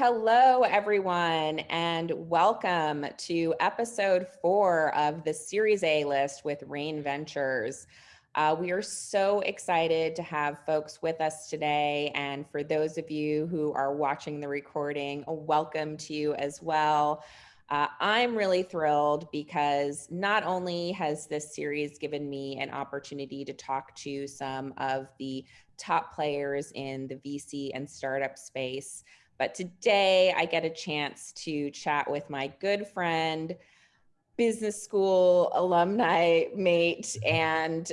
Hello, everyone, and welcome to episode 4 of the Series A list with Rain Ventures. We are so excited to have folks with us today. And for those of you who are watching the recording, welcome to you as well. I'm really thrilled because not only has this series given me an opportunity to talk to some of the top players in the VC and startup space, but today I get a chance to chat with my good friend, business school alumni mate, and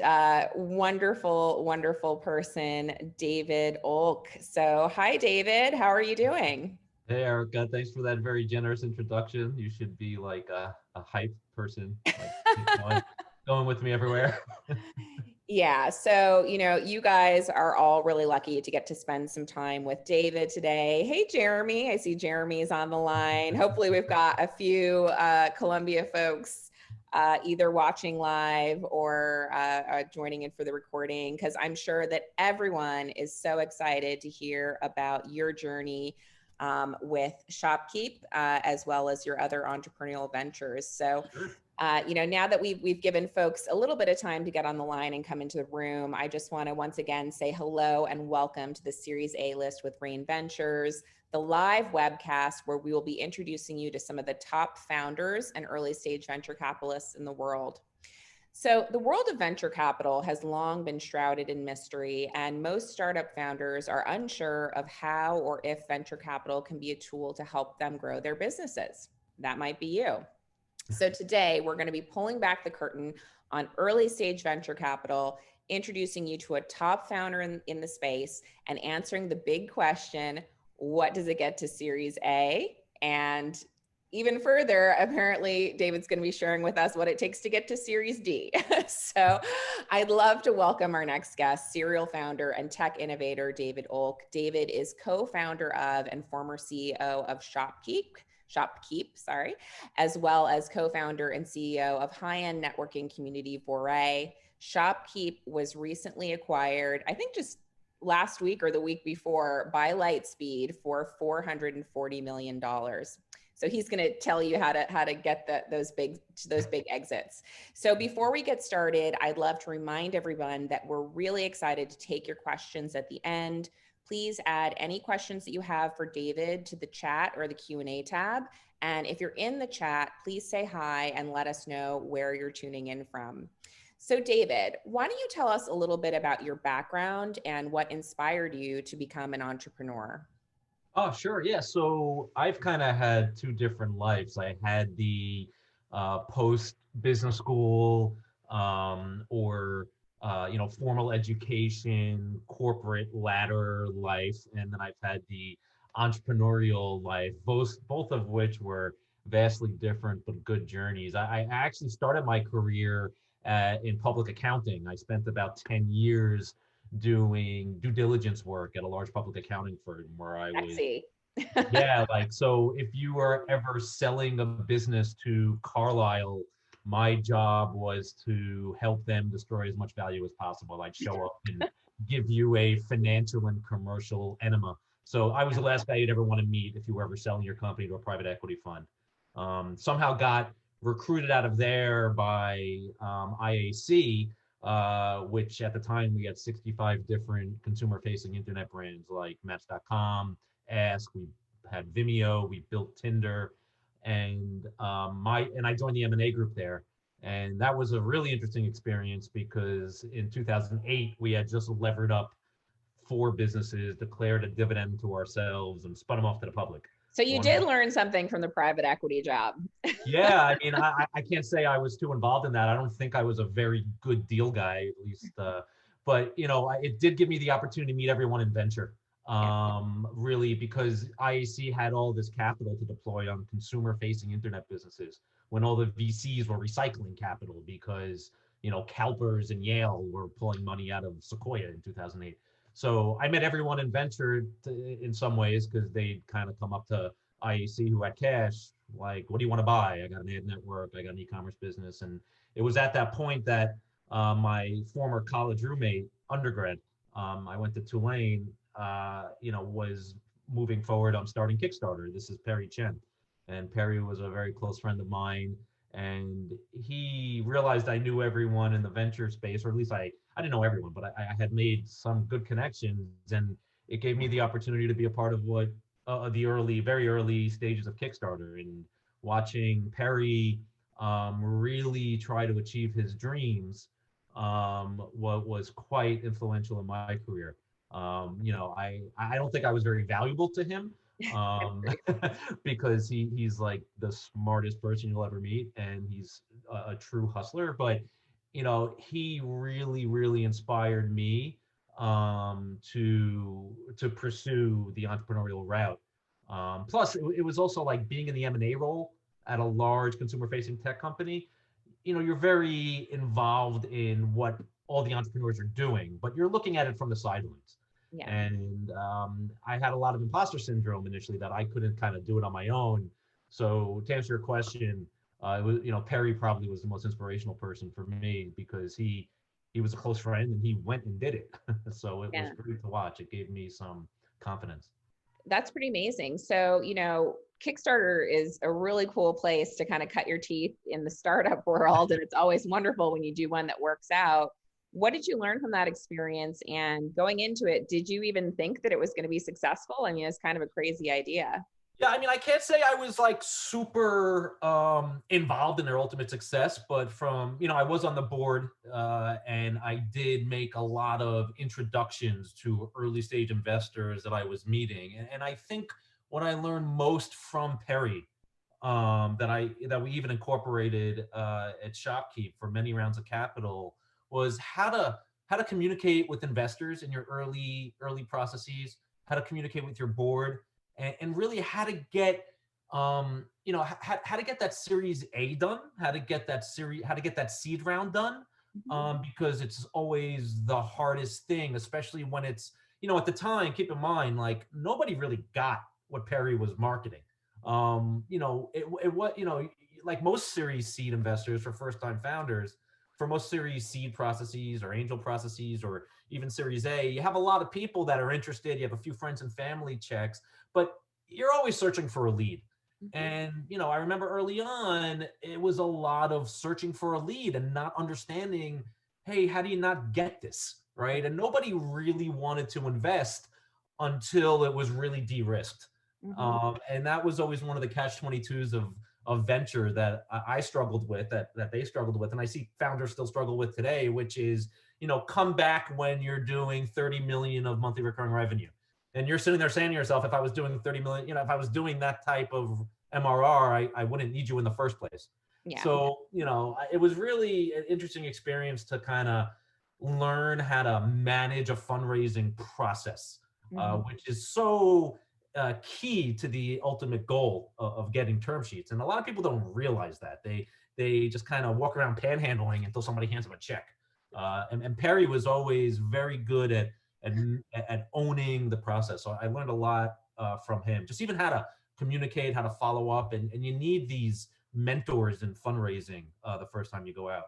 wonderful, wonderful person, David Olk. So hi, David. How are you doing? Hey Erica, thanks for that very generous introduction. You should be like a hype person, like keep going with me everywhere. Yeah, so you guys are all really lucky to get to spend some time with David today. Hey, Jeremy, I see Jeremy's on the line. Hopefully, we've got a few Columbia folks either watching live or joining in for the recording, because I'm sure that everyone is so excited to hear about your journey with ShopKeep, as well as your other entrepreneurial ventures. So Sure. now that we've given folks a little bit of time to get on the line and come into the room, I just want to once again say hello and welcome to the Series A list with Rain Ventures, the live webcast where we will be introducing you to some of the top founders and early stage venture capitalists in the world. So, the world of venture capital has long been shrouded in mystery, and most startup founders are unsure of how or if venture capital can be a tool to help them grow their businesses. That might be you. So today we're going to be pulling back the curtain on early stage venture capital, introducing you to a top founder in the space, and answering the big question, what does it get to Series A? And even further, apparently David's going to be sharing with us what it takes to get to Series D. So I'd love to welcome our next guest, serial founder and tech innovator, David Olk. David is co-founder of and former CEO of ShopKeep, as well as co-founder and CEO of high-end networking community Foray. ShopKeep was recently acquired, I think just last week or the week before, by Lightspeed for $440 million. So he's going to tell you how to get those big exits. So before we get started, I'd love to remind everyone that we're really excited to take your questions at the end. Please add any questions that you have for David to the chat or the Q&A tab. And if you're in the chat, please say hi and let us know where you're tuning in from. So David, why don't you tell us a little bit about your background and what inspired you to become an entrepreneur? Oh, sure. Yeah. So I've kind of had two different lives. I had the post business school or formal education, corporate ladder life, and then I've had the entrepreneurial life. Both of which were vastly different but good journeys. I actually started my career in public accounting. I spent about 10 years doing due diligence work at a large public accounting firm where I was, Sexy. yeah, like, so if you were ever selling a business to Carlisle, my job was to help them destroy as much value as possible. I'd show up and give you a financial and commercial enema. So I was the last guy you'd ever want to meet if you were ever selling your company to a private equity fund. Somehow got recruited out of there by IAC, which at the time we had 65 different consumer-facing internet brands like Match.com, Ask. We had Vimeo. We built Tinder, and I joined the M&A group there, and that was a really interesting experience because in 2008 we had just levered up 4 businesses, declared a dividend to ourselves, and spun them off to the public. So you One of did them, learn something from the private equity job. yeah, I mean, I can't say I was too involved in that. I don't think I was a very good deal guy, at least. But it did give me the opportunity to meet everyone in venture. Yeah. Really, because IAC had all this capital to deploy on consumer-facing internet businesses when all the VCs were recycling capital because CalPERS and Yale were pulling money out of Sequoia in 2008. So I met everyone in venture in some ways because they'd kind of come up to IAC who had cash, like, what do you want to buy? I got an ad network, I got an e-commerce business. And it was at that point that my former college roommate, undergrad, I went to Tulane, was moving forward, I'm starting Kickstarter. This is Perry Chen. And Perry was a very close friend of mine. And he realized I knew everyone in the venture space, or at least I didn't know everyone, but I had made some good connections. And it gave me the opportunity to be a part of what the very early stages of Kickstarter, and watching Perry really try to achieve his dreams, what was quite influential in my career. I don't think I was very valuable to him, because he's like the smartest person you'll ever meet, and he's a true hustler. But he really inspired me to pursue the entrepreneurial route. Plus, it was also like being in the M&A role at a large consumer-facing tech company. You're very involved in what all the entrepreneurs are doing, but you're looking at it from the sidelines. Yeah. And I had a lot of imposter syndrome initially, that I couldn't kind of do it on my own. So to answer your question, it was, Perry probably was the most inspirational person for me, because he was a close friend and he went and did it. So it was great to watch. It gave me some confidence. That's pretty amazing. So, Kickstarter is a really cool place to kind of cut your teeth in the startup world. And it's always wonderful when you do one that works out. What did you learn from that experience? And going into it, did you even think that it was going to be successful? I mean, it's kind of a crazy idea. Yeah, I mean, I can't say I was like super involved in their ultimate success, but I was on the board, and I did make a lot of introductions to early stage investors that I was meeting. And I think what I learned most from Perry, that we even incorporated at ShopKeep for many rounds of capital, was how to communicate with investors in your early processes, how to communicate with your board, and really how to get how to get that Series A done, how to get that seed round done, because it's always the hardest thing, especially when it's at the time. Keep in mind, like, nobody really got what Perry was marketing. It was like most Series seed investors, for first time founders, for most Series seed processes or angel processes or even Series A, you have a lot of people that are interested. You have a few friends and family checks, but you're always searching for a lead. And, I remember early on, it was a lot of searching for a lead and not understanding, hey, how do you not get this, right? And nobody really wanted to invest until it was really de-risked. And that was always one of the catch-22s of venture that I struggled with, that they struggled with, and I see founders still struggle with today, which is, come back when you're doing 30 million of monthly recurring revenue. And you're sitting there saying to yourself, if I was doing 30 million, if I was doing that type of MRR, I wouldn't need you in the first place. Yeah. So, it was really an interesting experience to kind of learn how to manage a fundraising process, which is so key to the ultimate goal of getting term sheets. And a lot of people don't realize that. They just kind of walk around panhandling until somebody hands them a check. And Perry was always very good at owning the process. So I learned a lot from him, just even how to communicate, how to follow up. And you need these mentors in fundraising the first time you go out.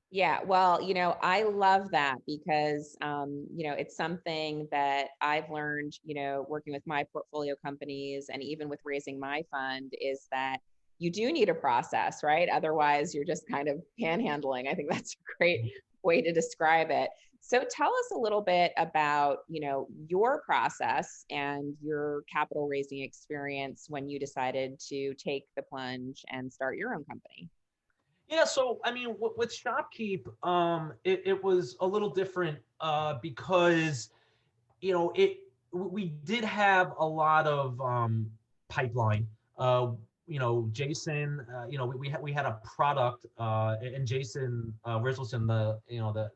Yeah, well, I love that because, it's something that I've learned, working with my portfolio companies and even with raising my fund, is that you do need a process, right? Otherwise, you're just kind of panhandling. I think that's a great way to describe it. So tell us a little bit about, your process and your capital raising experience when you decided to take the plunge and start your own company. Yeah, so I mean, with ShopKeep, it was a little different because we did have a lot of pipeline. Jason, we had a product, and Jason Rizzelson,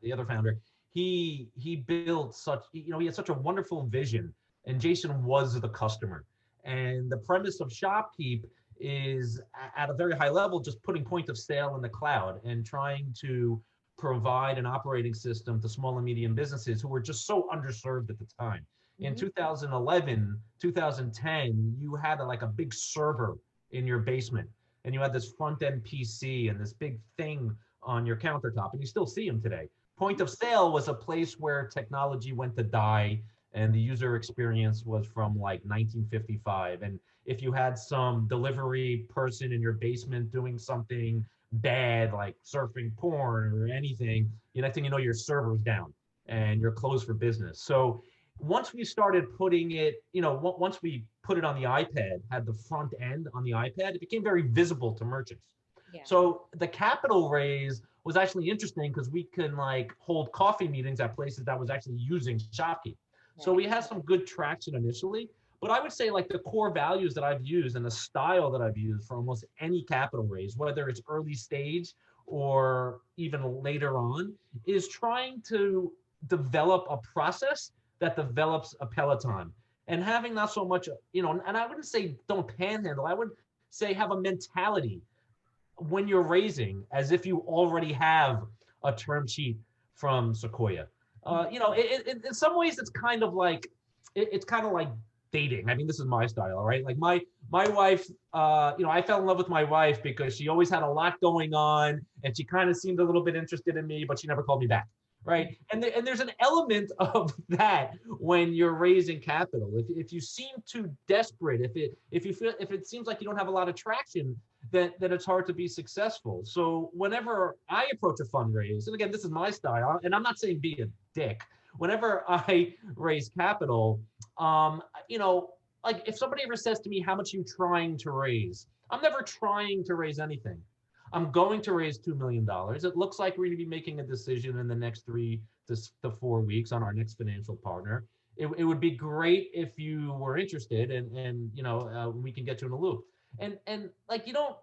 the other founder, he built such, he had such a wonderful vision, and Jason was the customer. And the premise of ShopKeep is, at a very high level, just putting point of sale in the cloud and trying to provide an operating system to small and medium businesses who were just so underserved at the time. In 2011, 2010, you had like a big server in your basement, and you had this front end PC and this big thing on your countertop, and you still see them today. Point of sale was a place where technology went to die, and the user experience was from like 1955. And if you had some delivery person in your basement doing something bad, like surfing porn or anything, the next thing you know, your server's down and you're closed for business. So once we started putting it, once we put it on the iPad, had the front end on the iPad, it became very visible to merchants. Yeah. So the capital raise was actually interesting because we can like hold coffee meetings at places that was actually using ShopKeep. So we had some good traction initially, but I would say like the core values that I've used and the style that I've used for almost any capital raise, whether it's early stage or even later on, is trying to develop a process that develops a Peloton and having not so much, and I wouldn't say don't panhandle. I would say have a mentality when you're raising as if you already have a term sheet from Sequoia. In some ways, it's kind of like it's kind of like dating. I mean, this is my style, right? Like my wife, I fell in love with my wife because she always had a lot going on, and she kind of seemed a little bit interested in me, but she never called me back, right? And there's an element of that when you're raising capital. If you seem too desperate, if it seems like you don't have a lot of traction, then it's hard to be successful. So whenever I approach a fundraise, and again, this is my style, and I'm not saying be a dick. Whenever I raise capital, like if somebody ever says to me, how much are you trying to raise? I'm never trying to raise anything. I'm going to raise $2 million. It looks like we're going to be making a decision in the next 3 to 4 weeks on our next financial partner. It would be great if you were interested, and we can get you in a loop. And like you don't,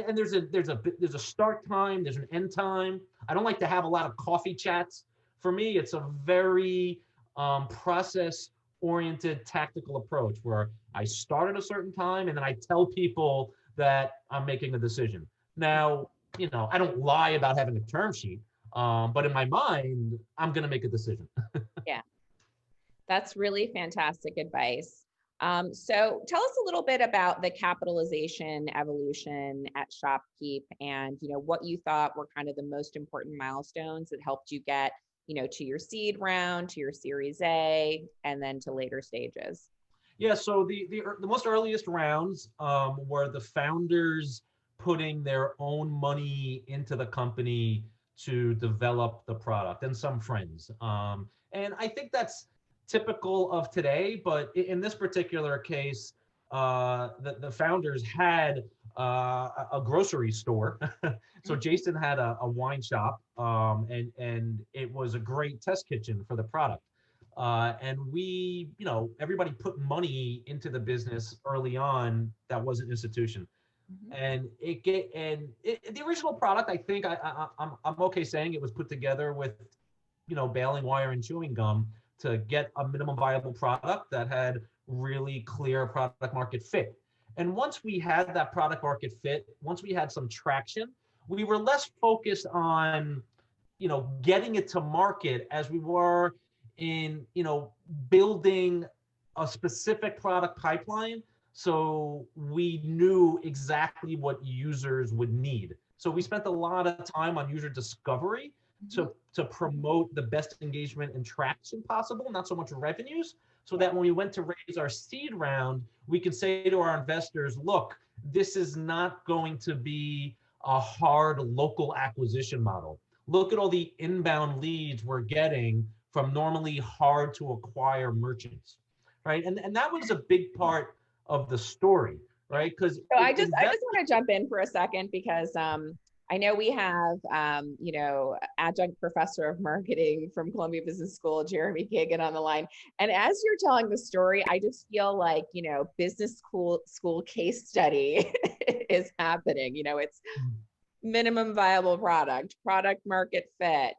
and there's a start time, there's an end time. I don't like to have a lot of coffee chats. For me, it's a very process oriented tactical approach where I start at a certain time and then I tell people that I'm making a decision. Now, I don't lie about having a term sheet, but in my mind, I'm going to make a decision. Yeah, that's really fantastic advice. So tell us a little bit about the capitalization evolution at ShopKeep and, what you thought were kind of the most important milestones that helped you get, to your seed round, to your Series A, and then to later stages. Yeah, so the most earliest rounds were the founders putting their own money into the company to develop the product and some friends. And I think that's typical of today, but in this particular case, the founders had a grocery store. So Jason had a wine shop, and it was a great test kitchen for the product. And we, everybody put money into the business early on that was an institution. And the original product, I think I'm okay saying it was put together with, baling wire and chewing gum to get a minimum viable product that had really clear product market fit. And once we had that product market fit, once we had some traction, we were less focused on, getting it to market as we were in, building a specific product pipeline. So we knew exactly what users would need. So we spent a lot of time on user discovery to promote the best engagement and traction possible, not so much revenues, so that when we went to raise our seed round, we can say to our investors, look, this is not going to be a hard local acquisition model. Look at all the inbound leads we're getting from normally hard to acquire merchants, right? And that was a big part of the story, right? Because so I just want to jump in for a second because I know we have adjunct professor of marketing from Columbia Business School, Jeremy Kagan, on the line. And as you're telling the story, I just feel like business school case study is happening. It's minimum viable product market fit,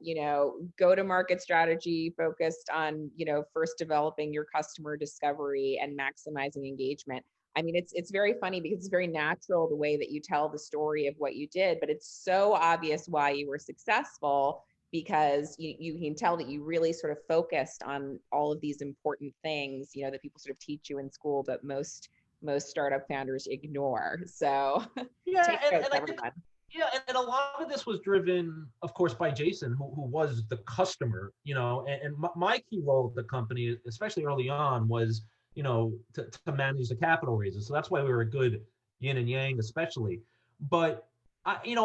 go to market strategy focused on, first developing your customer discovery and maximizing engagement. I mean, it's very funny because it's very natural the way that you tell the story of what you did, but it's so obvious why you were successful because you can tell that you really sort of focused on all of these important things, that people sort of teach you in school, but most startup founders ignore. So yeah, take and notes, I everyone. Yeah, and a lot of this was driven, of course, by Jason, who was the customer, and my key role at the company, especially early on, was, to manage the capital raises. So that's why we were a good yin and yang, especially. But,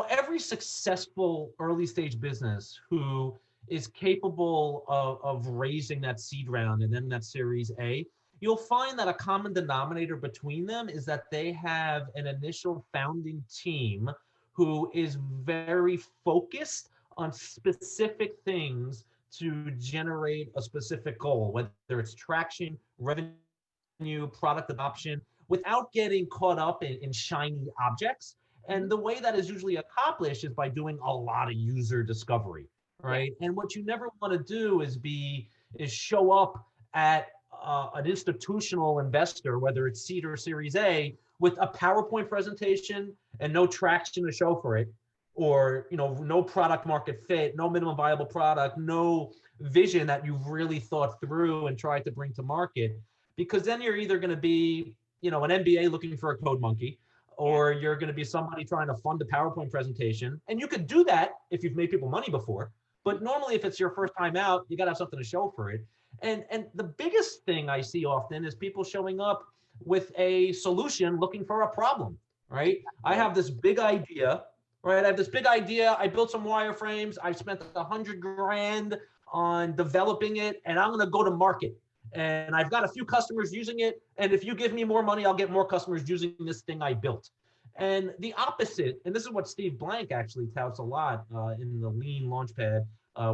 every successful early stage business who is capable of raising that seed round and then that Series A, you'll find that a common denominator between them is that they have an initial founding team who is very focused on specific things to generate a specific goal, whether it's traction, revenue, product adoption, without getting caught up in shiny objects. And the way that is usually accomplished is by doing a lot of user discovery, Yeah. right? And what you never want to do is show up at an institutional investor, whether it's seed or Series A, with a PowerPoint presentation and no traction to show for it, or no product market fit, no minimum viable product, no vision that you've really thought through and tried to bring to market, because then you're either going to be an MBA looking for a code monkey, Yeah. or you're going to be somebody trying to fund a PowerPoint presentation. And you could do that if you've made people money before, but normally if it's your first time out, you got to have something to show for it. And the biggest thing I see often is people showing up with a solution looking for a problem, right? I have this big idea, right? I have this big idea. I built some wireframes. I spent $100,000 on developing it, and I'm going to go to market. And I've got a few customers using it. And if you give me more money, I'll get more customers using this thing I built. And the opposite, and this is what Steve Blank actually touts a lot in the Lean Launchpad,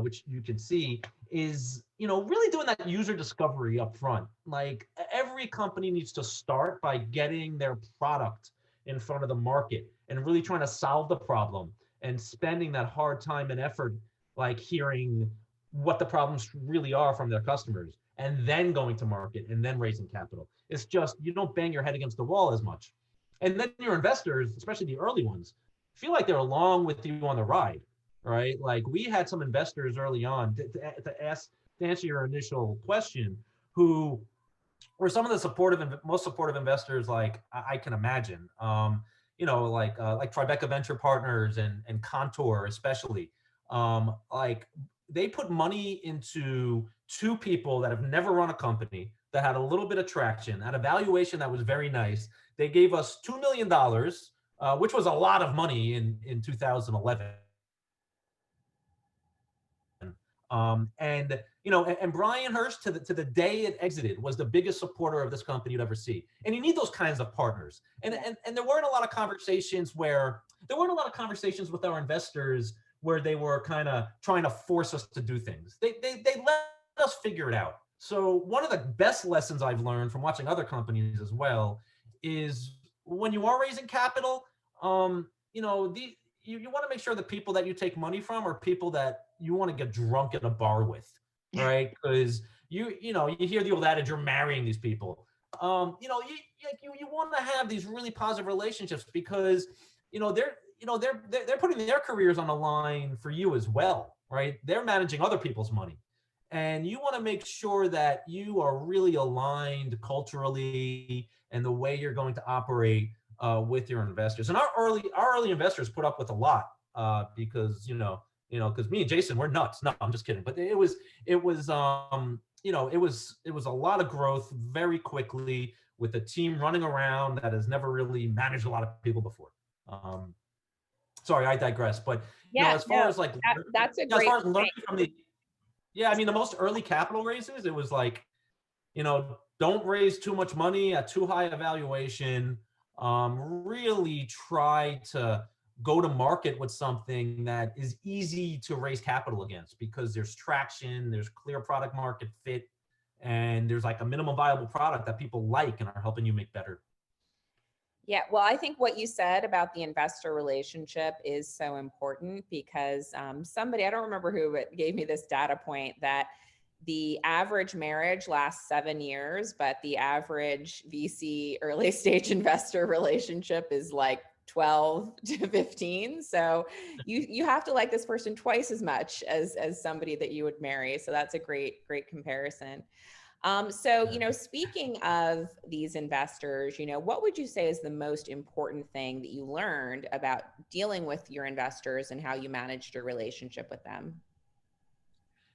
which you can see, is really doing that user discovery up front. Like every company needs to start by getting their product in front of the market and really trying to solve the problem and spending that hard time and effort, like hearing what the problems really are from their customers, and then going to market and then raising capital. It's just you don't bang your head against the wall as much. And then your investors, especially the early ones, feel like they're along with you on the ride, right? Like we had some investors early on to answer your initial question, who were some of the most supportive investors like I can imagine. Like Tribeca Venture Partners and Contour especially. Like they put money into two people that have never run a company, that had a little bit of traction, at a valuation that was very nice. They gave us $2 million, which was a lot of money in 2011. And Brian Hurst, to the day it exited, was the biggest supporter of this company you'd ever see. And you need those kinds of partners. And there weren't a lot of conversations with our investors where they were kind of trying to force us to do things. They let us figure it out. So one of the best lessons I've learned from watching other companies as well is when you are raising capital, you want to make sure the people that you take money from are people that you want to get drunk at a bar with, right? Because you hear the old adage, you're marrying these people. You want to have these really positive relationships because they're putting their careers on the line for you as well, right? They're managing other people's money. And you want to make sure that you are really aligned culturally and the way you're going to operate with your investors. And our early investors put up with a lot because because me and Jason, we're nuts. No, I'm just kidding. But it was a lot of growth very quickly with a team running around that has never really managed a lot of people before. Sorry, I digress. But Yeah, as far as like that's a as great far as learning point. from the most early capital raises, it was like, don't raise too much money at too high a valuation. Really try to go to market with something that is easy to raise capital against because there's traction, there's clear product market fit, and there's like a minimum viable product that people like and are helping you make better. Yeah, well, I think what you said about the investor relationship is so important because somebody, I don't remember who, but gave me this data point that the average marriage lasts 7 years, but the average VC early stage investor relationship is like 12 to 15. So you have to like this person twice as much as somebody that you would marry. So that's a great comparison. So, speaking of these investors, what would you say is the most important thing that you learned about dealing with your investors and how you managed your relationship with them?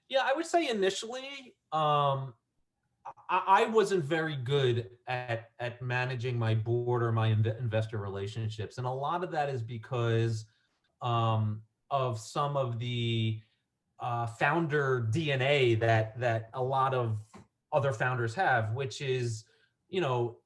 Yeah, I would say initially, I wasn't very good at managing my board or my investor relationships, and a lot of that is because of some of the founder DNA that a lot of other founders have, which is,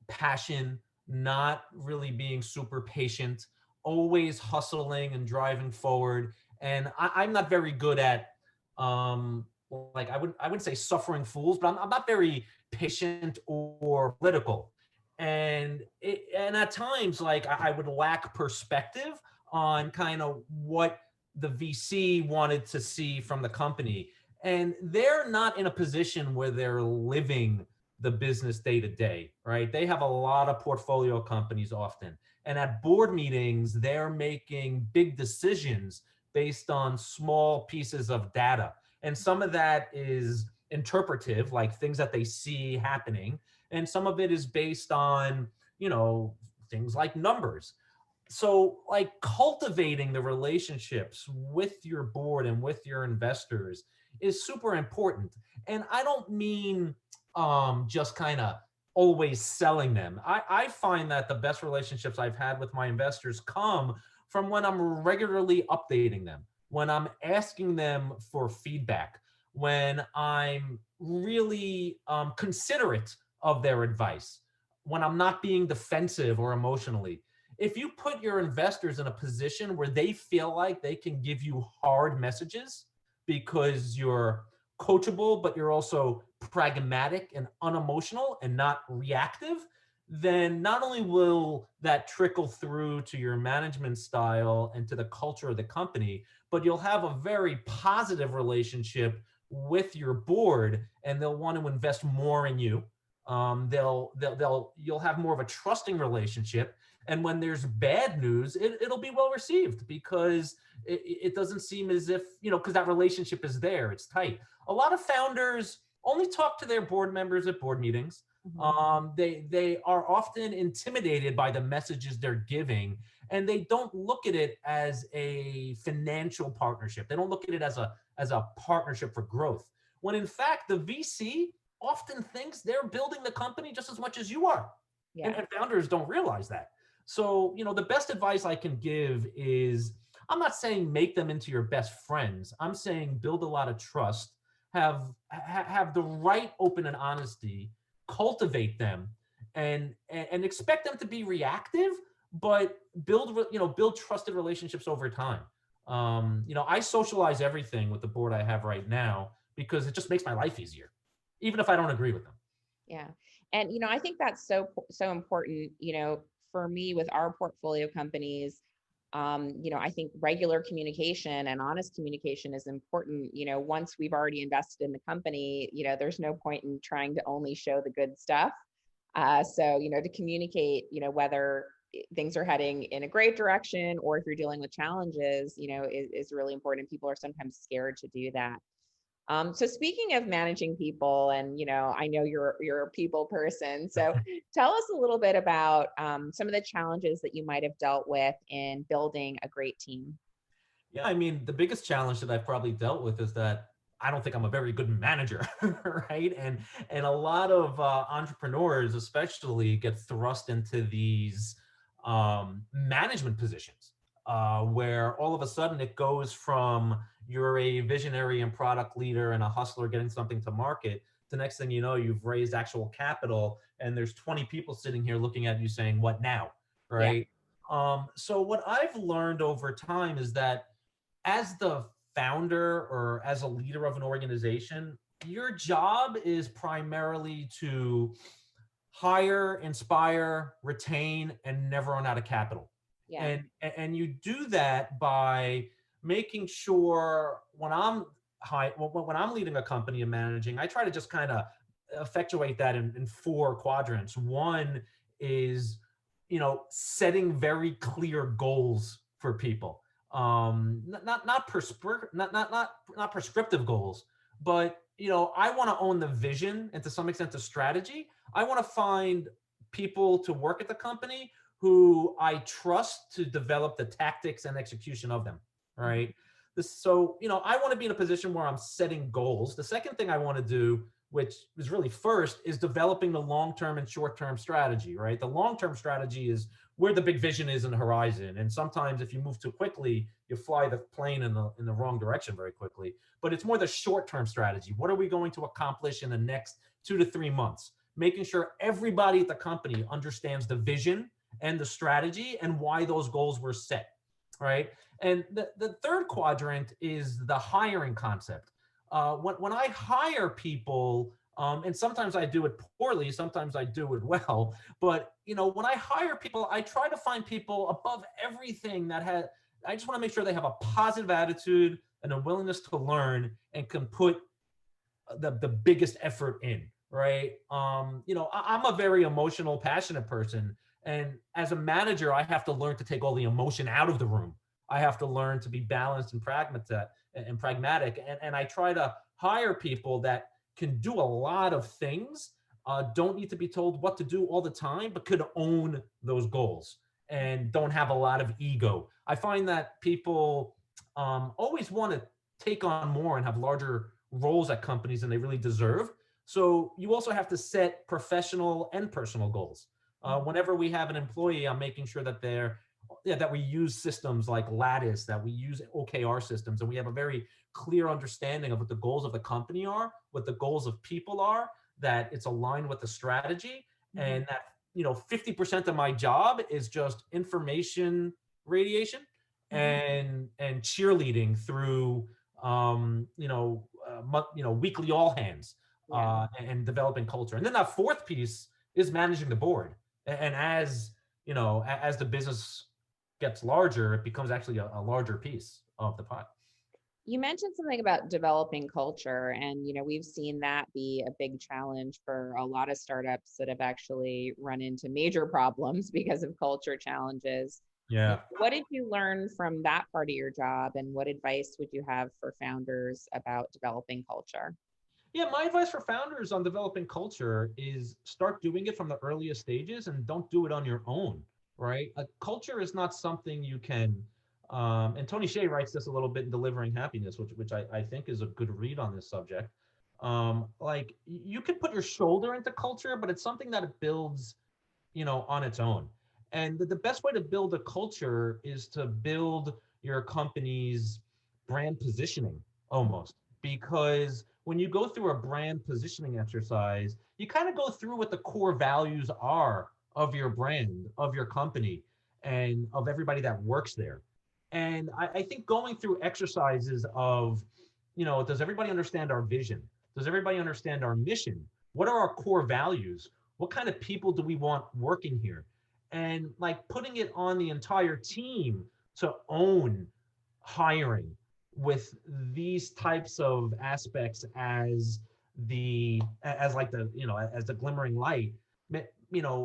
passion, not really being super patient, always hustling and driving forward. And I'm not very good at, like I wouldn't say suffering fools, but I'm not very patient or political. And at times, like I would lack perspective on kind of what the VC wanted to see from the company. And they're not in a position where they're living the business day to day, right? They have a lot of portfolio companies often. And at board meetings, they're making big decisions based on small pieces of data. And some of that is interpretive, like things that they see happening. And some of it is based on, things like numbers. So, like, cultivating the relationships with your board and with your investors is super important. And I don't mean just kind of always selling them. I find that the best relationships I've had with my investors come from when I'm regularly updating them, when I'm asking them for feedback, when I'm really considerate of their advice, when I'm not being defensive or emotionally. If you put your investors in a position where they feel like they can give you hard messages because you're coachable, but you're also pragmatic and unemotional and not reactive, then not only will that trickle through to your management style and to the culture of the company, but you'll have a very positive relationship with your board, and they'll want to invest more in you. You'll have more of a trusting relationship. And when there's bad news, it'll be well received because it doesn't seem as if, because that relationship is there, it's tight. A lot of founders only talk to their board members at board meetings. Mhm. They are often intimidated by the messages they're giving, and they don't look at it as a financial partnership. They don't look at it as a partnership for growth. When in fact, the VC often thinks they're building the company just as much as you are. And, Yeah. and founders don't realize that. So, the best advice I can give is, I'm not saying make them into your best friends. I'm saying build a lot of trust, have the right open and honesty, cultivate them, and expect them to be reactive, but build trusted relationships over time. I socialize everything with the board I have right now because it just makes my life easier, even if I don't agree with them. Yeah. And, I think that's so important, for me with our portfolio companies. I think regular communication and honest communication is important. Once we've already invested in the company, there's no point in trying to only show the good stuff. So, to communicate, whether things are heading in a great direction or if you're dealing with challenges, is really important. People are sometimes scared to do that. So speaking of managing people, and I know you're a people person, so tell us a little bit about some of the challenges that you might have dealt with in building a great team. Yeah, I mean, the biggest challenge that I've probably dealt with is that I don't think I'm a very good manager, right? And a lot of entrepreneurs, especially, get thrust into these management positions, where all of a sudden it goes from you're a visionary and product leader and a hustler getting something to market. The next thing you know, you've raised actual capital, and there's 20 people sitting here looking at you saying, "What now?" Yeah. Right? So what I've learned over time is that as the founder or as a leader of an organization, your job is primarily to hire, inspire, retain, and never run out of capital. Yeah. And you do that by making sure when I'm leading a company and managing, I try to just kind of effectuate that in four quadrants. One is, setting very clear goals for people. Not prescriptive goals, but I want to own the vision and to some extent the strategy. I want to find people to work at the company who I trust to develop the tactics and execution of them. Right. So, I want to be in a position where I'm setting goals. The second thing I want to do, which is really first, is developing the long-term and short-term strategy, right? The long-term strategy is where the big vision is in the horizon. And sometimes if you move too quickly, you fly the plane in the wrong direction very quickly. But it's more the short-term strategy. What are we going to accomplish in the next 2 to 3 months? Making sure everybody at the company understands the vision and the strategy and why those goals were set, right? And the third quadrant is the hiring concept. When I hire people, and sometimes I do it poorly, sometimes I do it well, but when I hire people, I try to find people above everything I just want to make sure they have a positive attitude and a willingness to learn and can put the biggest effort in, right? I'm a very emotional, passionate person. And as a manager, I have to learn to take all the emotion out of the room. I have to learn to be balanced and pragmatic. And I try to hire people that can do a lot of things, don't need to be told what to do all the time, but could own those goals and don't have a lot of ego. I find that people always want to take on more and have larger roles at companies than they really deserve. So you also have to set professional and personal goals. Whenever we have an employee, I'm making sure that that we use systems like Lattice, that we use OKR systems, and we have a very clear understanding of what the goals of the company are, what the goals of people are, that it's aligned with the strategy, and that 50% of my job is just information radiation and cheerleading through weekly all hands and developing culture. And then that fourth piece is managing the board. And as as the business gets larger, it becomes actually a larger piece of the pie. You mentioned something about developing culture, and we've seen that be a big challenge for a lot of startups that have actually run into major problems because of culture challenges. Yeah. What did you learn from that part of your job, and what advice would you have for founders about developing culture? Yeah, my advice for founders on developing culture is start doing it from the earliest stages and don't do it on your own, right? A culture is not something you can, and Tony Hsieh writes this a little bit in Delivering Happiness, which I think is a good read on this subject. Like you can put your shoulder into culture, but it's something that it builds, on its own. And the best way to build a culture is to build your company's brand positioning almost, because when you go through a brand positioning exercise, you kind of go through what the core values are of your brand, of your company, and of everybody that works there. And I think going through exercises of, does everybody understand our vision? Does everybody understand our mission? What are our core values? What kind of people do we want working here? And like putting it on the entire team to own hiring with these types of aspects as the glimmering light,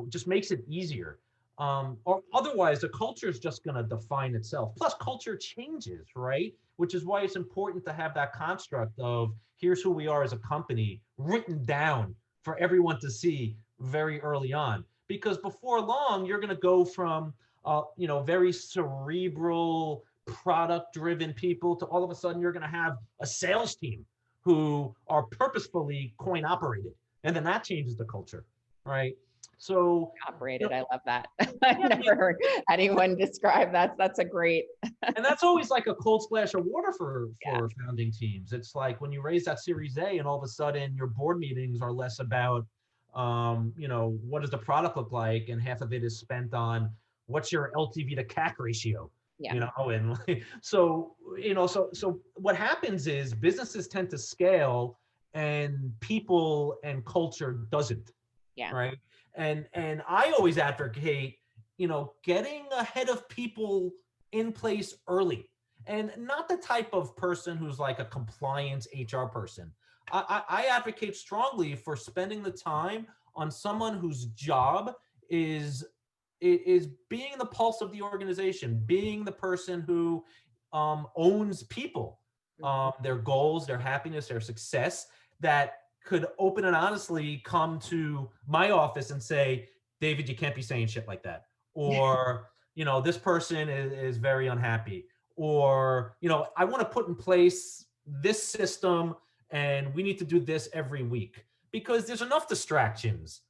just makes it easier. Or otherwise the culture is just going to define itself. Plus culture changes, right? Which is why it's important to have that construct of here's who we are as a company written down for everyone to see very early on. Because before long, you're going to go from very cerebral, product-driven people to all of a sudden you're going to have a sales team who are purposefully coin operated, and then that changes the culture, right? So Operated, I love that. I've never heard anyone describe that. That's a great. And that's always like a cold splash of water for founding teams. It's like when you raise that Series A, and all of a sudden your board meetings are less about what does the product look like, and half of it is spent on what's your LTV to CAC ratio. And so what happens is businesses tend to scale and people and culture doesn't. Right. And I always advocate, getting ahead of people in place early, and not the type of person who's like a compliance HR person. I advocate strongly for spending the time on someone whose job is being the pulse of the organization, being the person who owns people, their goals, their happiness, their success, that could open and honestly come to my office and say, David, you can't be saying shit like that. Or, this person is very unhappy. Or, I want to put in place this system and we need to do this every week, because there's enough distractions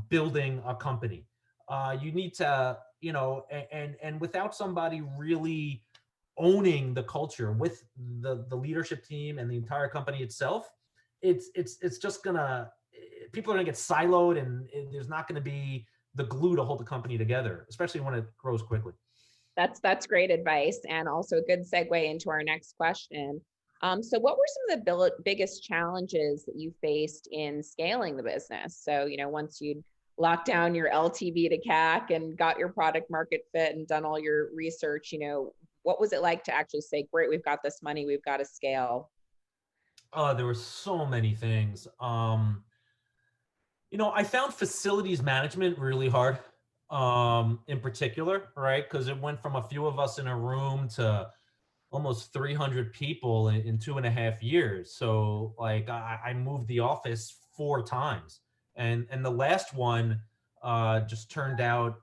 building a company. You need to, and without somebody really owning the culture with the leadership team and the entire company itself, it's just gonna, people are gonna get siloed, and there's not gonna be the glue to hold the company together, especially when it grows quickly. That's great advice, and also a good segue into our next question. So what were some of the biggest challenges that you faced in scaling the business? So, once you'd locked down your LTV to CAC and got your product market fit and done all your research, what was it like to actually say, great, we've got this money, we've got to scale? There were so many things. I found facilities management really hard, in particular, right? Because it went from a few of us in a room to almost 300 people in 2.5 years. So like I moved the office 4 times, and the last one just turned out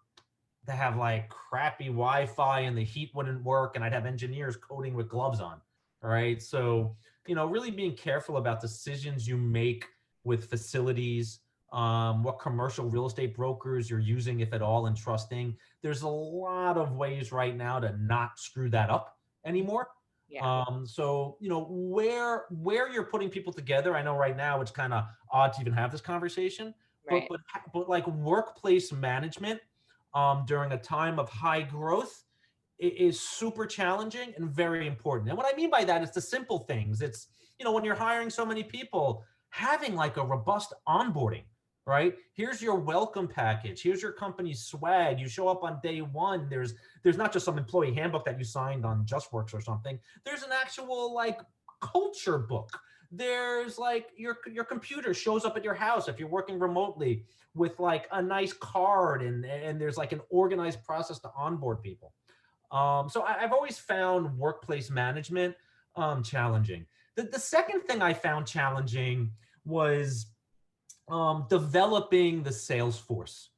to have like crappy Wi-Fi and the heat wouldn't work, and I'd have engineers coding with gloves on. Right. So, really being careful about decisions you make with facilities, what commercial real estate brokers you're using, if at all, and trusting. There's a lot of ways right now to not screw that up anymore. Yeah. So, where you're putting people together, I know right now it's kind of odd to even have this conversation, but Right. but like workplace management during a time of high growth is super challenging and very important. And what I mean by that is the simple things. It's, when you're hiring so many people, having like a robust onboarding, right? Here's your welcome package. Here's your company's swag. You show up on day one. There's not just some employee handbook that you signed on JustWorks or something. There's an actual like culture book. There's like your computer shows up at your house if you're working remotely with like a nice card, and there's like an organized process to onboard people. So I've always found workplace management challenging. The second thing I found challenging was developing the sales force.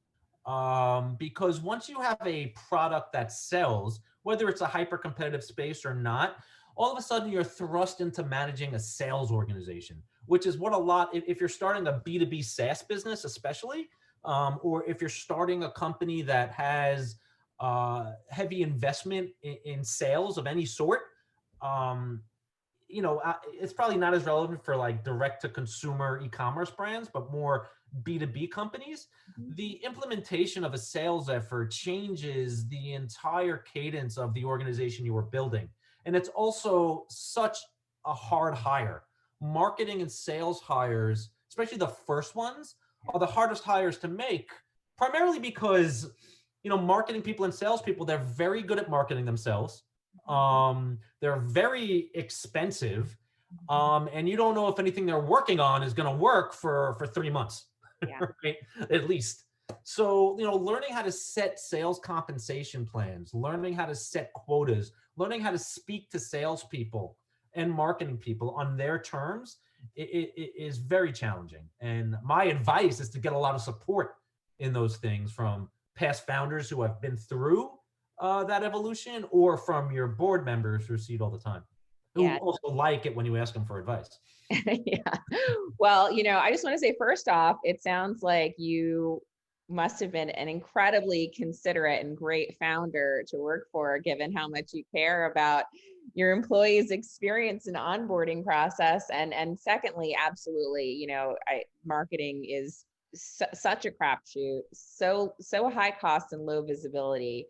Because once you have a product that sells, whether it's a hyper competitive space or not, all of a sudden you're thrust into managing a sales organization, which is what a lot, if you're starting a B2B SaaS business, especially, or if you're starting a company that has heavy investment in sales of any sort, um, it's probably not as relevant for like direct to consumer e-commerce brands, but more B2B companies. Mhm. The implementation of a sales effort changes the entire cadence of the organization you were building. And it's also such a hard hire. Marketing and sales hires, especially the first ones, are the hardest hires to make, primarily because, marketing people and salespeople, they're very good at marketing themselves. They're very expensive, and you don't know if anything they're working on is going to work for 3 months, Yeah. right? At least. So, learning how to set sales compensation plans, learning how to set quotas, learning how to speak to salespeople and marketing people on their terms, it is very challenging. And my advice is to get a lot of support in those things from past founders who have been through that evolution, or from your board members who see it all the time, who Yeah. also like it when you ask them for advice. Yeah. Well, I just want to say, first off, it sounds like you must have been an incredibly considerate and great founder to work for, given how much you care about your employees' experience and onboarding process. And secondly, absolutely, marketing is such a crapshoot, so high cost and low visibility.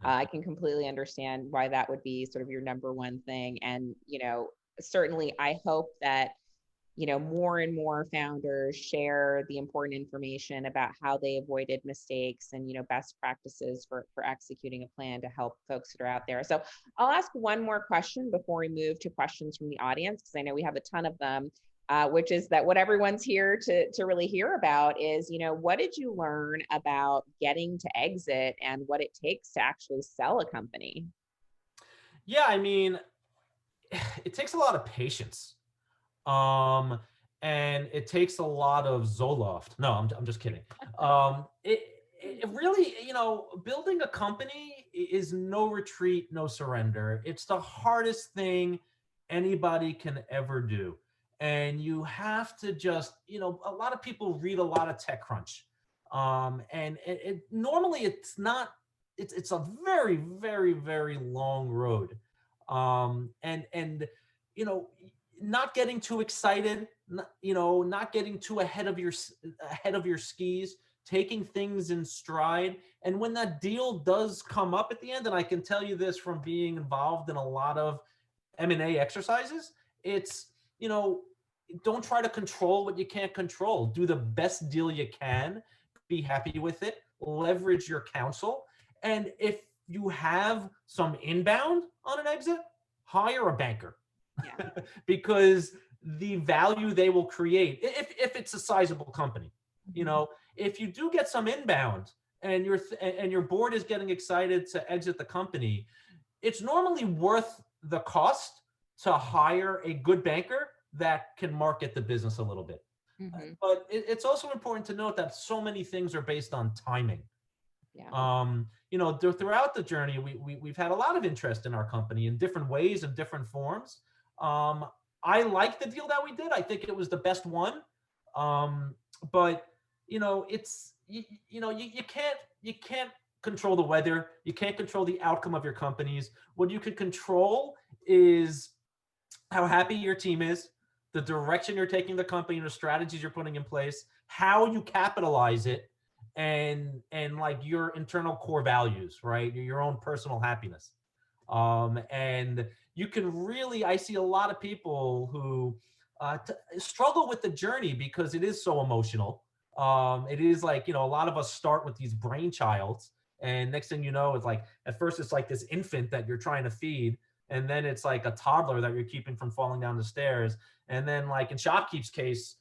I can completely understand why that would be sort of your number one thing. And, certainly I hope that more and more founders share the important information about how they avoided mistakes and, best practices for executing a plan to help folks that are out there. So I'll ask one more question before we move to questions from the audience, because I know we have a ton of them, which is that what everyone's here to really hear about is, what did you learn about getting to exit and what it takes to actually sell a company? Yeah, I mean, it takes a lot of patience. Um, and it takes a lot of Zoloft. No, I'm just kidding. It really, building a company is no retreat, no surrender. It's the hardest thing anybody can ever do. And you have to just, a lot of people read a lot of TechCrunch. And normally it's not, it's a very, very, very long road. And, you know, not getting too excited, not getting too ahead of your skis, taking things in stride. And when that deal does come up at the end, and I can tell you this from being involved in a lot of M&A exercises, it's, don't try to control what you can't control. Do the best deal you can, be happy with it, leverage your counsel. And if you have some inbound on an exit, hire a banker. Yeah. Because the value they will create, if it's a sizable company, if you do get some inbound and your board is getting excited to exit the company, it's normally worth the cost to hire a good banker that can market the business a little bit. But it's also important to note that so many things are based on timing. Yeah. Throughout the journey, we've had a lot of interest in our company in different ways and different forms. I like the deal that we did. I think it was the best one. But it's you can't control the weather. You can't control the outcome of your companies. What you can control is how happy your team is, the direction you're taking the company, the strategies you're putting in place, how you capitalize it, and like your internal core values, right? Your own personal happiness. And you can really, I see a lot of people who struggle with the journey because it is so emotional. It is like, a lot of us start with these brainchilds, and next thing you know, it's like, at first it's like this infant that you're trying to feed, and then it's like a toddler that you're keeping from falling down the stairs. And then, like in ShopKeep's case,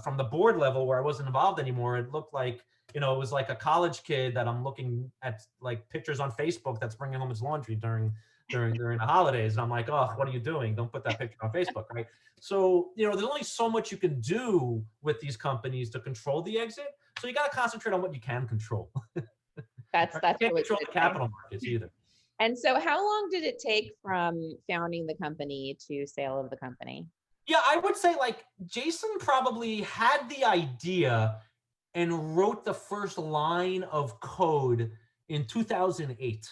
from the board level where I wasn't involved anymore, it looked like, it was like a college kid that I'm looking at, like pictures on Facebook that's bringing home his laundry during the holidays. And I'm like, oh, what are you doing? Don't put that picture on Facebook, right? So, there's only so much you can do with these companies to control the exit. So you got to concentrate on what you can control. That's You can't really control good the capital markets either. And so how long did it take from founding the company to sale of the company? Yeah, I would say like Jason probably had the idea and wrote the first line of code in 2008,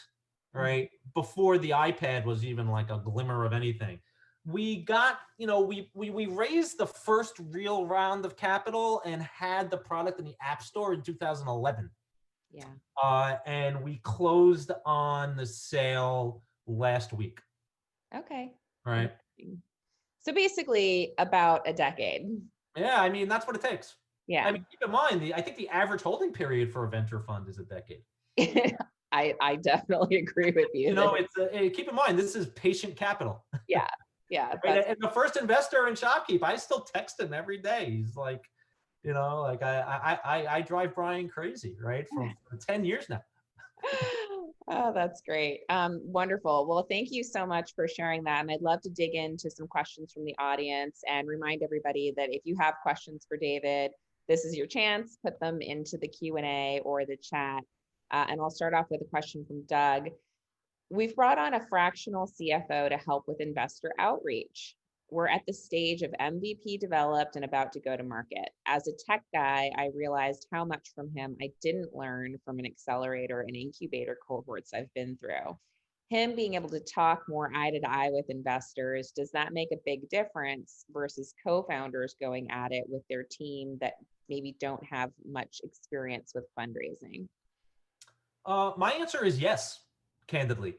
right? Before the iPad was even like a glimmer of anything. We got, we raised the first real round of capital and had the product in the App Store in 2011. Yeah. And we closed on the sale last week. Okay. Right. So basically about a decade. Yeah, I mean, that's what it takes. Yeah. I mean, keep in mind, I think the average holding period for a venture fund is a decade. I definitely agree with you. It's keep in mind, this is patient capital. Yeah. Yeah. Right? And the first investor in ShopKeep, I still text him every day. He's like, like I drive Brian crazy, right? For 10 years now. Oh, that's great. Wonderful. Well, thank you so much for sharing that. And I'd love to dig into some questions from the audience and remind everybody that if you have questions for David, this is your chance. Put them into the Q&A or the chat. And I'll start off with a question from Doug. We've brought on a fractional CFO to help with investor outreach. We're at the stage of MVP developed and about to go to market. As a tech guy, I realized how much from him I didn't learn from an accelerator and incubator cohorts I've been through. Him being able to talk more eye to eye with investors, does that make a big difference versus co-founders going at it with their team that maybe don't have much experience with fundraising? My answer is yes, candidly.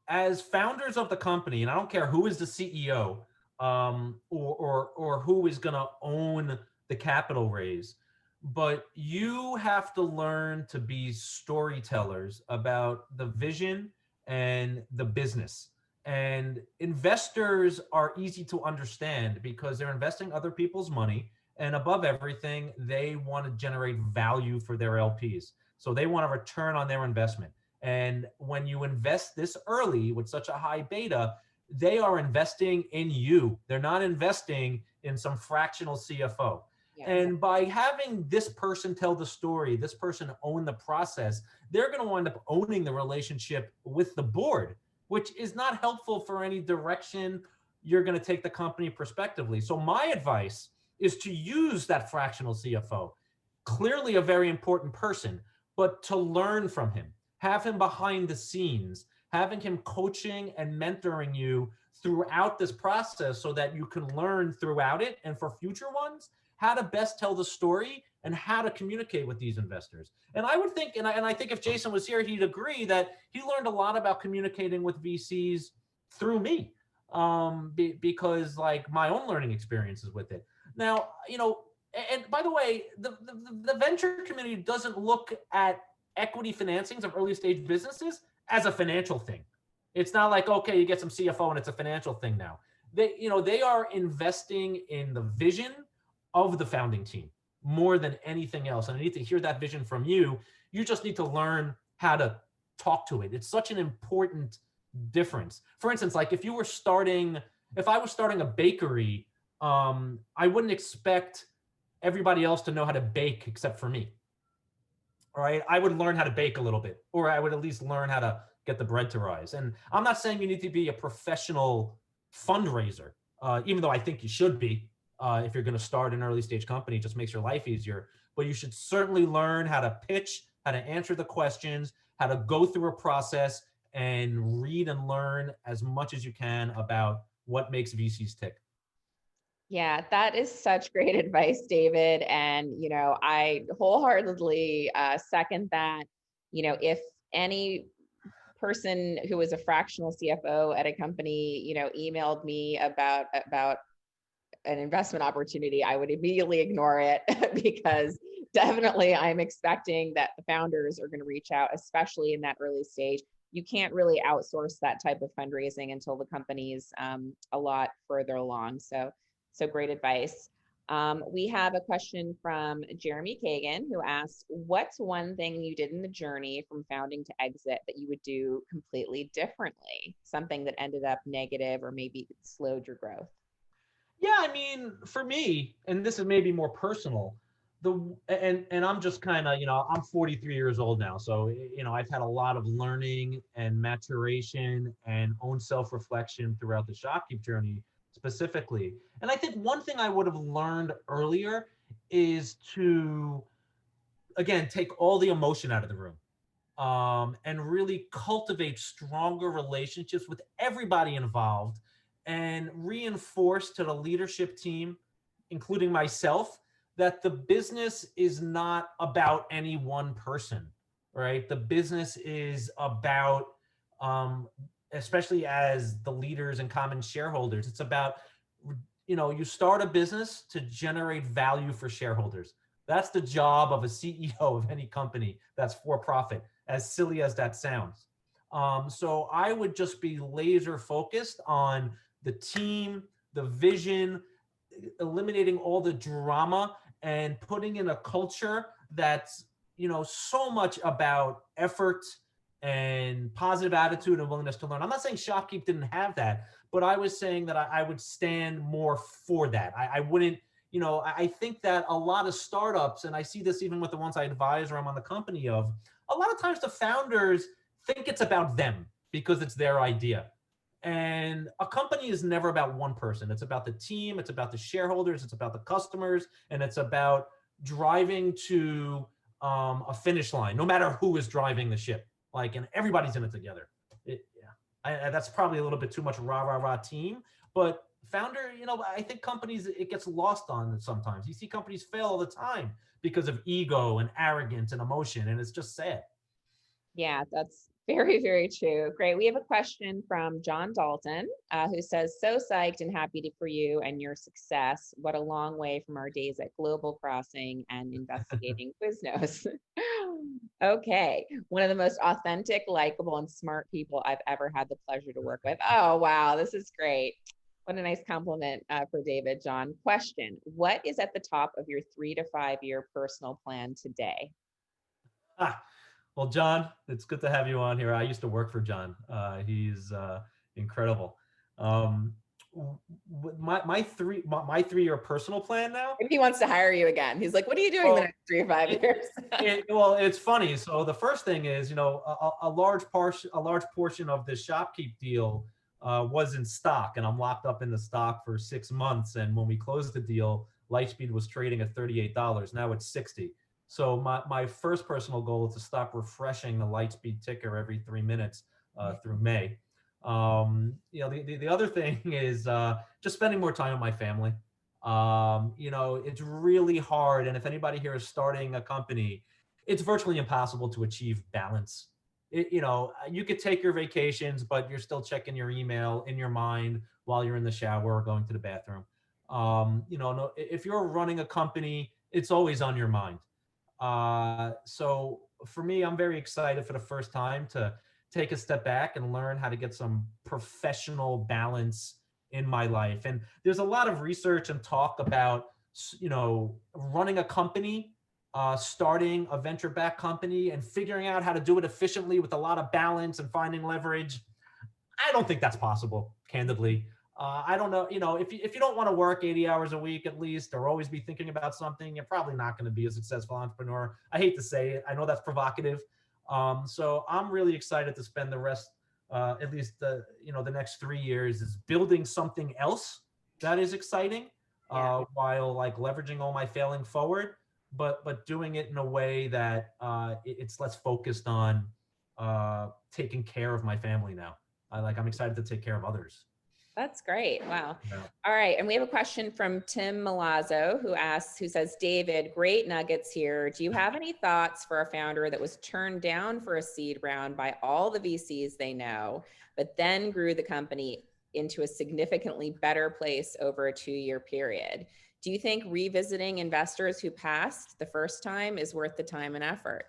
As founders of the company, and I don't care who is the CEO, or who is going to own the capital raise, but you have to learn to be storytellers about the vision and the business. And investors are easy to understand because they're investing other people's money, and above everything, they want to generate value for their LPs. So they want a return on their investment. And when you invest this early with such a high beta, they are investing in you. They're not investing in some fractional CFO. Yeah, exactly. And by having this person tell the story, this person own the process, they're going to wind up owning the relationship with the board, which is not helpful for any direction you're going to take the company prospectively. So my advice is to use that fractional CFO, clearly a very important person, but to learn from him, have him behind the scenes, having him coaching and mentoring you throughout this process so that you can learn throughout it, and for future ones, how to best tell the story and how to communicate with these investors. And I would think, and I think if Jason was here, he'd agree that he learned a lot about communicating with VCs through me, because like my own learning experiences with it. Now, and by the way, the venture community doesn't look at equity financings of early stage businesses as a financial thing. It's not like, okay, you get some CFO and it's a financial thing now. They are investing in the vision of the founding team more than anything else. And I need to hear that vision from you. You just need to learn how to talk to it. It's such an important difference. For instance, like if I was starting a bakery, I wouldn't expect everybody else to know how to bake except for me. All right. I would learn how to bake a little bit, or I would at least learn how to get the bread to rise. And I'm not saying you need to be a professional fundraiser, even though I think you should be. If you're going to start an early stage company, it just makes your life easier. But you should certainly learn how to pitch, how to answer the questions, how to go through a process, and read and learn as much as you can about what makes VCs tick. Yeah, that is such great advice, David. And, I wholeheartedly second that. If any person who was a fractional CFO at a company, emailed me about an investment opportunity, I would immediately ignore it because definitely I'm expecting that the founders are going to reach out, especially in that early stage. You can't really outsource that type of fundraising until the company's a lot further along. So great advice. We have a question from Jeremy Kagan, who asks, what's one thing you did in the journey from founding to exit that you would do completely differently? Something that ended up negative or maybe slowed your growth? Yeah, I mean, for me, and this is maybe more personal, and I'm just kind of, I'm 43 years old now, so I've had a lot of learning and maturation and own self-reflection throughout the ShopKeep journey specifically. And I think one thing I would have learned earlier is to, again, take all the emotion out of the room, and really cultivate stronger relationships with everybody involved, and reinforce to the leadership team, including myself, that the business is not about any one person, right? The business is about, especially as the leaders and common shareholders, it's about, you start a business to generate value for shareholders. That's the job of a CEO of any company that's for profit, as silly as that sounds. So I would just be laser focused on the team, the vision, eliminating all the drama, and putting in a culture that's, so much about effort and positive attitude and willingness to learn. I'm not saying ShopKeep didn't have that, but I was saying that I would stand more for that. I wouldn't, I think that a lot of startups, and I see this even with the ones I advise or I'm on the company of, a lot of times the founders think it's about them because it's their idea. And a company is never about one person. It's about the team, it's about the shareholders, it's about the customers, and it's about driving to a finish line, no matter who is driving the ship. And everybody's in it together. That's probably a little bit too much rah, rah, rah team, but founder, I think companies, it gets lost on it sometimes. You see companies fail all the time because of ego and arrogance and emotion, and it's just sad. Yeah, that's very, very true. Great. We have a question from John Dalton, who says, so psyched and happy for you and your success. What a long way from our days at Global Crossing and investigating Quiznos. Okay. One of the most authentic, likable, and smart people I've ever had the pleasure to work with. Oh, wow. This is great. What a nice compliment for David, John. Question: what is at the top of your 3 to 5 year personal plan today? Well, John, it's good to have you on here. I used to work for John. He's incredible. Um, my 3-year personal plan now. If he wants to hire you again, he's like, what are you doing the Well, next 3 to 5 years? well, it's funny. So the first thing is, a large portion of the ShopKeep deal was in stock, and I'm locked up in the stock for 6 months. And when we closed the deal, Lightspeed was trading at $38. Now it's 60. So my first personal goal is to stop refreshing the Lightspeed ticker every 3 minutes through May. The other thing is just spending more time with my family. It's really hard. And if anybody here is starting a company, it's virtually impossible to achieve balance. You could take your vacations, but you're still checking your email in your mind while you're in the shower or going to the bathroom. No, if you're running a company, it's always on your mind. So for me, I'm very excited for the first time to take a step back and learn how to get some professional balance in my life. And there's a lot of research and talk about, running a company, starting a venture-backed company and figuring out how to do it efficiently with a lot of balance and finding leverage. I don't think that's possible, candidly. I don't know, if you don't want to work 80 hours a week at least, or always be thinking about something, you're probably not going to be a successful entrepreneur. I hate to say it. I know that's provocative. So I'm really excited to spend the rest, at least the next 3 years, is building something else that is exciting, while like leveraging all my failing forward, but doing it in a way that it's less focused on taking care of my family now. I'm excited to take care of others. That's great. Wow. Yeah. All right. And we have a question from Tim Milazzo who says, David, great nuggets here. Do you have any thoughts for a founder that was turned down for a seed round by all the VCs they know, but then grew the company into a significantly better place over a 2-year period? Do you think revisiting investors who passed the first time is worth the time and effort?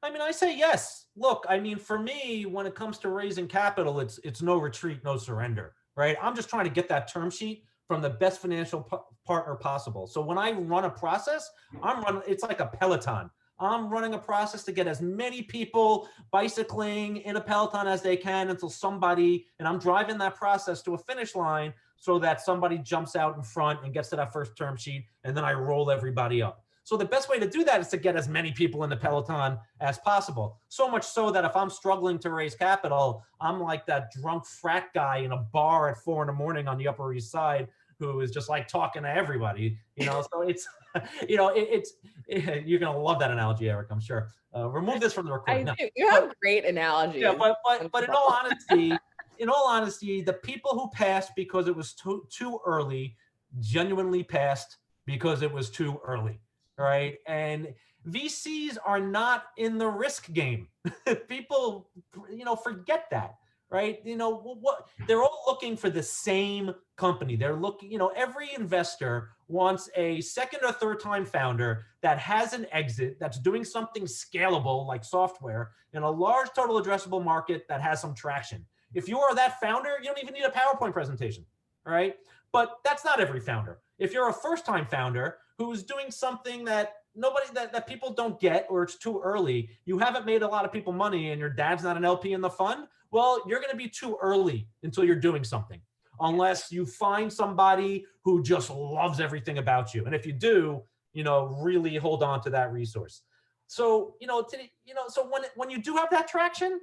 I say yes. Look, for me, when it comes to raising capital, it's no retreat, no surrender, right? I'm just trying to get that term sheet from the best financial partner possible. So when I run a process, it's like a Peloton. I'm running a process to get as many people bicycling in a Peloton as they can until somebody, and I'm driving that process to a finish line so that somebody jumps out in front and gets to that first term sheet, and then I roll everybody up. So the best way to do that is to get as many people in the Peloton as possible. So much so that if I'm struggling to raise capital, I'm like that drunk frat guy in a bar at 4 a.m. on the Upper East Side who is just like talking to everybody, So it's, you're going to love that analogy, Eric, I'm sure. Remove this from the recording. I do. You have great analogies. Yeah, but in all honesty, the people who passed because it was too early genuinely passed because it was too early. Right. And VCs are not in the risk game. People, forget that. Right. What they're all looking for the same company. They're looking, every investor wants a second or third time founder that has an exit, that's doing something scalable like software in a large total addressable market that has some traction. If you are that founder, you don't even need a PowerPoint presentation. Right. But that's not every founder. If you're a first time founder who is doing something that that people don't get, or it's too early, you haven't made a lot of people money and your dad's not an LP in the fund, well, you're going to be too early until you're doing something, unless you find somebody who just loves everything about you. And if you do, really hold on to that resource. So, so when you do have that traction,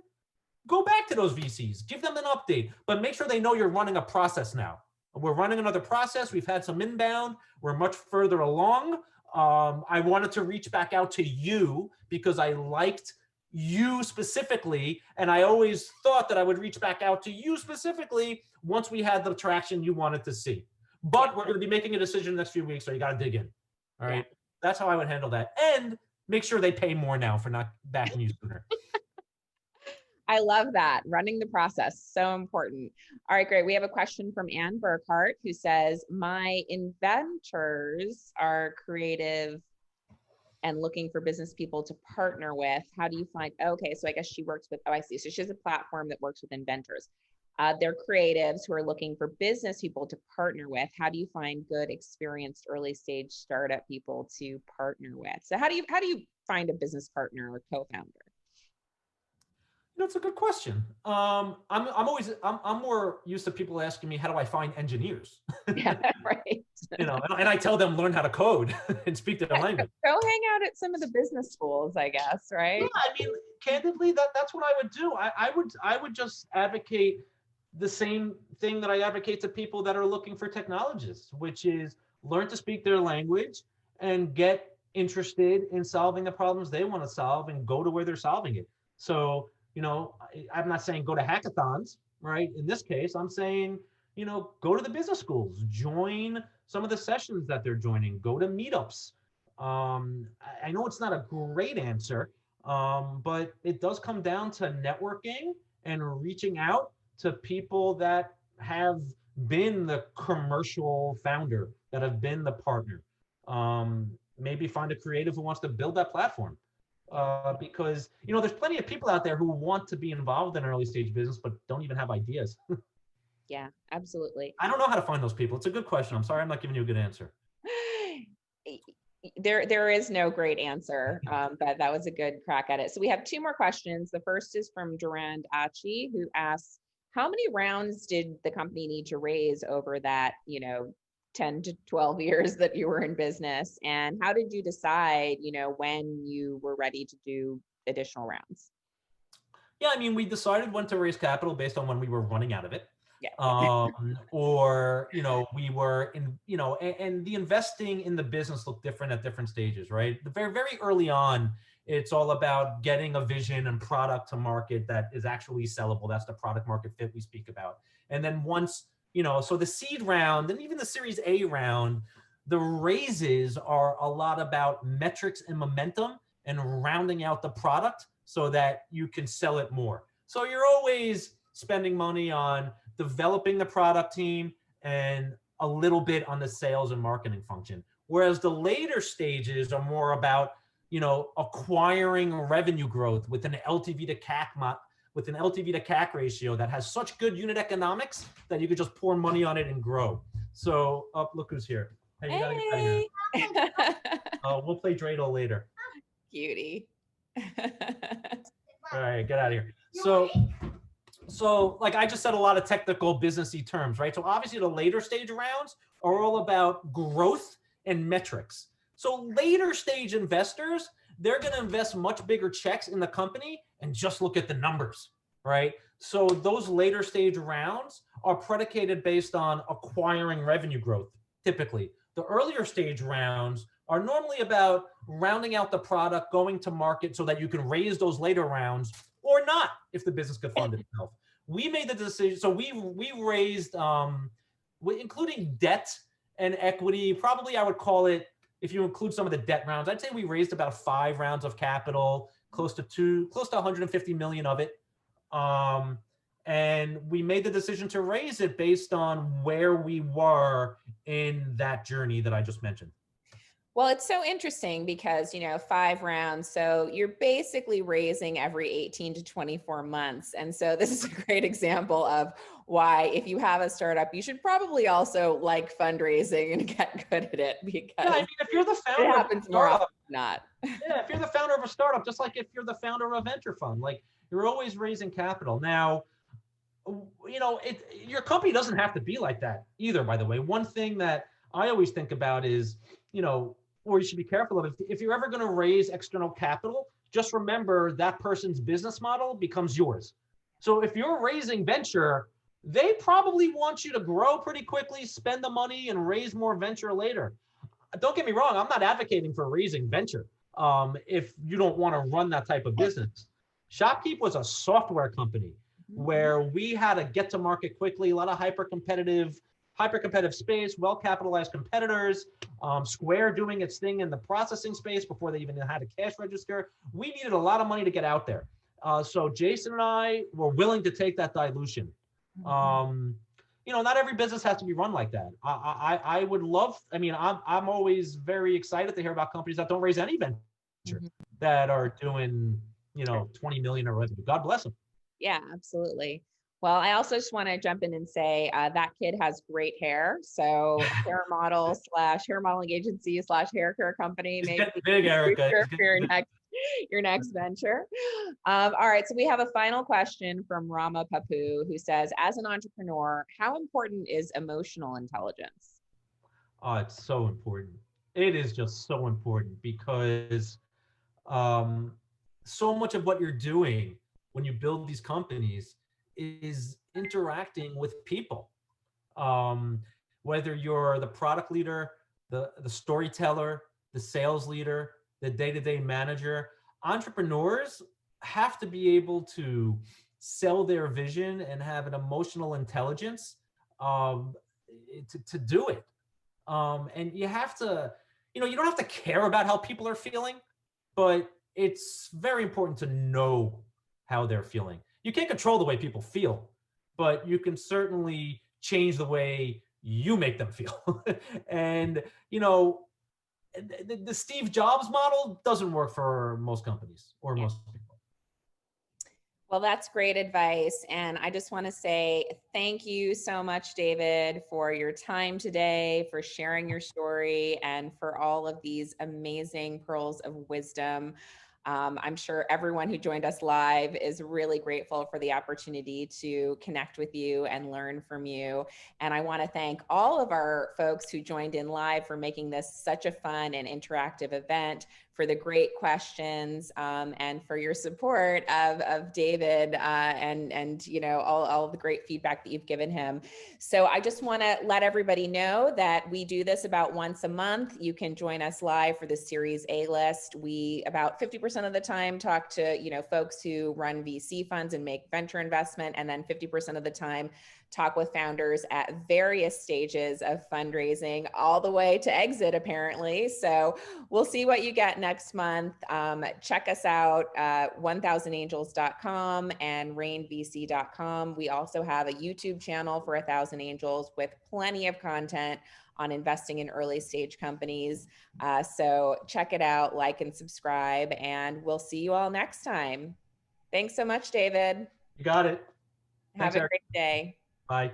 go back to those VCs, give them an update, but make sure they know you're running a process now. We're running another process. We've had some inbound. We're much further along. I wanted to reach back out to you because I liked you specifically. And I always thought that I would reach back out to you specifically once we had the traction you wanted to see. But we're going to be making a decision in the next few weeks, so you got to dig in. All right. Yeah. That's how I would handle that. And make sure they pay more now for not backing you sooner. I love that. Running the process, so important. All right, great. We have a question from Ann Burkhart who says, my inventors are creative and looking for business people to partner with. How do you find, okay, so I guess she works with, I see. So she has a platform that works with inventors. They're creatives who are looking for business people to partner with. How do you find good, experienced early stage startup people to partner with? So how do you find a business partner or co-founder? It's a good question. I'm more used to people asking me, how do I find engineers? Yeah, right. And I tell them learn how to code and speak their language. Go hang out at some of the business schools, I guess, Yeah, right? I mean, candidly, that's what I would do. I would just advocate the same thing that I advocate to people that are looking for technologists, which is learn to speak their language and get interested in solving the problems they want to solve and go to where they're solving it. So, I'm not saying go to hackathons, right? In this case, I'm saying, go to the business schools, join some of the sessions that they're joining, go to meetups. I know it's not a great answer, but it does come down to networking and reaching out to people that have been the commercial founder, that have been the partner. Maybe find a creative who wants to build that platform. Because there's plenty of people out there who want to be involved in early stage business but don't even have ideas. Yeah, absolutely. I don't know how to find those people. It's a good question. I'm sorry I'm not giving you a good answer. There is no great answer, but that was a good crack at it. So we have two more questions. The first is from Durand Achi, who asks, how many rounds did the company need to raise over that, 10 to 12 years that you were in business? And how did you decide, when you were ready to do additional rounds? Yeah, I mean, we decided when to raise capital based on when we were running out of it. Yeah. Or, we were in, and the investing in the business looked different at different stages, right? The very, very early on, it's all about getting a vision and product to market that is actually sellable. That's the product market fit we speak about. And then once, so the seed round and even the Series A round, the raises are a lot about metrics and momentum and rounding out the product so that you can sell it more. So you're always spending money on developing the product team and a little bit on the sales and marketing function. Whereas the later stages are more about, acquiring revenue growth with an LTV to CAC ratio that has such good unit economics that you could just pour money on it and grow. So, look who's here. Hey, you gotta get out of here. We'll play Dreidel later. Cutie. All right, get out of here. So like I just said, a lot of technical businessy terms, right? So obviously the later stage rounds are all about growth and metrics. So later stage investors, they're going to invest much bigger checks in the company and just look at the numbers, right? So those later stage rounds are predicated based on acquiring revenue growth, typically. The earlier stage rounds are normally about rounding out the product, going to market so that you can raise those later rounds or not if the business could fund itself. We made the decision. So we raised, including debt and equity, probably I would call it, if you include some of the debt rounds, I'd say we raised about 5 rounds of capital, close to 150 million of it. And we made the decision to raise it based on where we were in that journey that I just mentioned. Well, it's so interesting because, 5 rounds. So you're basically raising every 18 to 24 months. And so this is a great example of why, if you have a startup, you should probably also like fundraising and get good at it, because I mean, if you're the founder, it happens more often than not. Yeah, if you're the founder of a startup, just like if you're the founder of a venture fund, like you're always raising capital. Now, your company doesn't have to be like that either, by the way. One thing that I always think about is, or you should be careful of, if you're ever going to raise external capital, just remember that person's business model becomes yours. So if you're raising venture, they probably want you to grow pretty quickly, spend the money, and raise more venture later. Don't get me wrong, I'm not advocating for raising venture if you don't want to run that type of business. ShopKeep was a software company where we had to get to market quickly, a lot of hyper competitive space, well-capitalized competitors, Square doing its thing in the processing space before they even had a cash register. We needed a lot of money to get out there. So Jason and I were willing to take that dilution. Not every business has to be run like that. I would love, I'm always very excited to hear about companies that don't raise any venture that are doing, 20 million or revenue. God bless them. Yeah, absolutely. Well, I also just want to jump in and say that kid has great hair. So hair model / hair modeling agency / hair care company. Maybe big, Erica. For your next your next venture. All right, so we have a final question from Rama Papu, who says, as an entrepreneur, how important is emotional intelligence? Oh, it's so important. It is just so important because um, so much of what you're doing when you build these companies is interacting with people. Um, Whether you're the product leader, the storyteller, the sales leader, the day-to-day manager, entrepreneurs have to be able to sell their vision and have an emotional intelligence um, to do it. And you have to, you don't have to care about how people are feeling, but it's very important to know how they're feeling. You can't control the way people feel, but you can certainly change the way you make them feel. And, the Steve Jobs model doesn't work for most companies or Yeah. most people. Well, that's great advice. And I just want to say thank you so much, David, for your time today, for sharing your story, and for all of these amazing pearls of wisdom. I'm sure everyone who joined us live is really grateful for the opportunity to connect with you and learn from you. And I want to thank all of our folks who joined in live for making this such a fun and interactive event, for the great questions, and for your support of David, and all the great feedback that you've given him. So I just want to let everybody know that we do this about once a month. You can join us live for the Series A list. We about 50% of the time talk to folks who run VC funds and make venture investment, and then 50% of the time talk with founders at various stages of fundraising, all the way to exit, apparently. So we'll see what you get next month. Check us out, 1000angels.com and rainvc.com. We also have a YouTube channel for 1000 Angels with plenty of content on investing in early stage companies. So check it out, like and subscribe, and we'll see you all next time. Thanks so much, David. You got it. Have Thanks, a Eric. great day. Bye.